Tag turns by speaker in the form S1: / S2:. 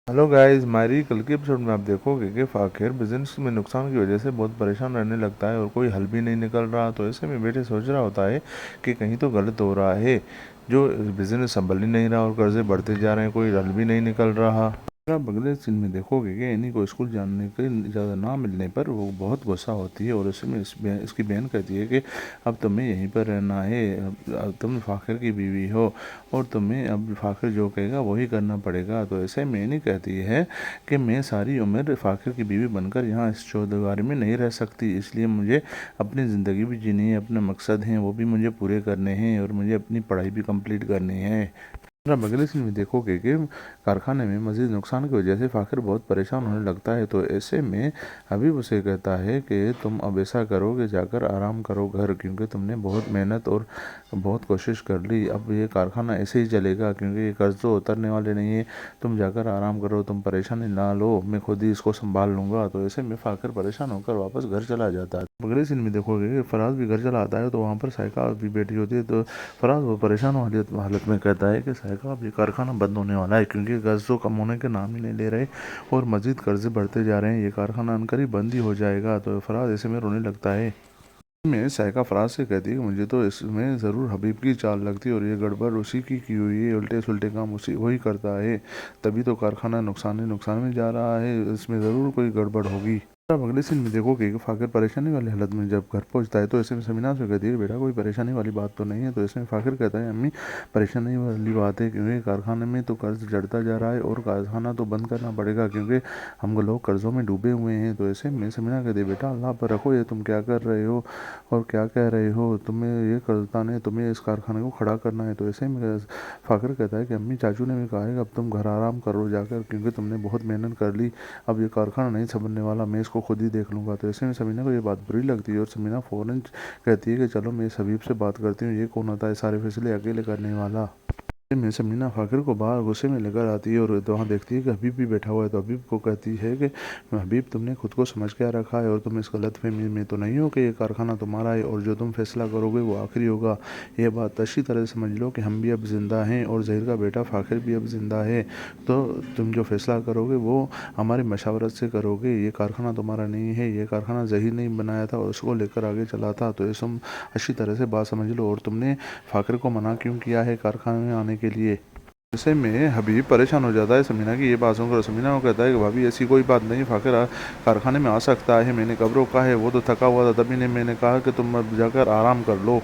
S1: Hello guys, हमारी कल के एपिसोड में आप देखोगे कि फाखिर बिजनेस में नुकसान की वजह से बहुत परेशान रहने लगता है और कोई हल भी नहीं निकल रहा। तो ऐसे में बेटे सोच रहा होता है कि कहीं तो गलत हो रहा है, जो बिजनेस संभल ही नहीं रहा और कर्जे बढ़ते जा रहे हैं, कोई हल भी नहीं निकल रहा। अगर आप अगले सीन में देखोगे कि इन्हीं को स्कूल जाने की इजाज़त ना मिलने पर वो बहुत गुस्सा होती है और इसमें इसकी बहन कहती है कि अब तुम्हें यहीं पर रहना है, अब तुम फाखिर की बीवी हो और तुम्हें अब फाखिर जो कहेगा वही करना पड़ेगा। तो ऐसे में नहीं कहती है कि मैं सारी उम्र फाखिर की बीवी बनकर यहाँ इस चौदीवारी में नहीं रह सकती, इसलिए मुझे अपनी ज़िंदगी भी जीनी है, अपने मकसद हैं वो भी मुझे पूरे करने हैं और मुझे अपनी पढ़ाई भी कंप्लीट करनी है। आप अगले सीन में देखोगे कि कारखाने में मजीद नुकसान की वजह से फाखिर बहुत परेशान होने लगता है। तो ऐसे में हबीब उसे कहता है कि तुम अब ऐसा करो कि जाकर आराम करो घर, क्योंकि तुमने बहुत मेहनत और बहुत कोशिश कर ली। अब ये कारखाना ऐसे ही चलेगा क्योंकि ये कर्ज तो उतरने वाले नहीं है। तुम जाकर आराम करो, तुम परेशानी ना लो, मैं खुद ही इसको संभाल लूँगा। तो ऐसे में फाखिर परेशान होकर वापस घर चला जाता है। अगले सीन में देखोगे कि फराज भी घर चला आता है, तो वहाँ पर साइका भी बैठी होती है। तो फराज वो परेशान हालत में कहता है कि साइका अब ये कारखाना बंद होने वाला है, क्योंकि कर्ज तो कम होने के नाम ही नहीं ले रहे और मजीद कर्जे बढ़ते जा रहे हैं। ये कारखाना अनकरीब बंद ही हो जाएगा। तो फराज ऐसे में रोने लगता है। में साइका फराज से कहती है कि मुझे तो इसमें ज़रूर हबीब की चाल लगती है और ये गड़बड़ उसी की हुई है, उल्टे सुलटे काम उसी वही करता है, तभी तो कारखाना नुकसान ही नुकसान में जा रहा है, इसमें ज़रूर कोई गड़बड़ होगी। अब अगले सीन में देखोगे कि फाकिर परेशानी वाली हालत में जब घर पहुंचता है, तो ऐसे में समीना से कहती है बेटा कोई परेशानी वाली बात तो नहीं है। तो इसमें फाकिर कहता है अम्मी परेशानी वाली बात है, क्योंकि कारखाने में तो कर्ज चढ़ता जा रहा है और कारखाना तो बंद करना पड़ेगा क्योंकि हम लोग कर्जों में डूबे हुए हैं। तो ऐसे में समीना कहती है बेटा अल्लाह पर रखो, ये तुम क्या कर रहे हो और क्या कह रहे हो, तुम्हें ये कर्जदान है, तुम्हें इस कारखाने को खड़ा करना है। तो ऐसे में फाकिर कहता है कि अम्मी चाचू ने भी कहा है कि अब तुम घर आराम करो जाकर, क्योंकि तुमने बहुत मेहनत कर ली, अब ये कारखाना नहीं संभलने वाला, मैं इसको खुद ही देख लूँगा। तो ऐसे में समीना को ये बात बुरी लगती है और समीना फ़ौरन कहती है कि चलो मैं इस हबीब से बात करती हूँ, ये कौन होता है सारे फैसले अकेले करने वाला। में समीना फाखिर को बाहर गुस्से में लेकर आती है और तो वहाँ देखती है कि हबीब भी बैठा हुआ है। तो हबीब को कहती है कि हबीब तुमने खुद को समझ क्या रखा है और तुम इस गलतफहमी में तो नहीं हो कि ये कारखाना तुम्हारा है और जो तुम फैसला करोगे वो आखिरी होगा। ये बात अच्छी तरह से समझ लो कि हम भी अब ज़िंदा हैं और जहीर का बेटा फाखिर भी अब ज़िंदा है। तो तुम जो फैसला करोगे वो हमारी मशावरत से करोगे। ये कारखाना तुम्हारा नहीं है, ये कारखाना जहीर नहीं बनाया था और उसको लेकर आगे चला था। तो ये तुम अच्छी तरह से बात समझ लो। और तुमने फाखिर को मना क्यों किया है कारखाने में आने के लिए। ऐसे में हबीब परेशान हो जाता है समीना की ये बात सुनकर। समीना को कहता है कि भाभी ऐसी कोई बात नहीं, फाखिर कारखाने में आ सकता है, मैंने कब रोका है, वो तो थका हुआ था, तभी ने मैंने कहा कि तुम अब जाकर आराम कर लो।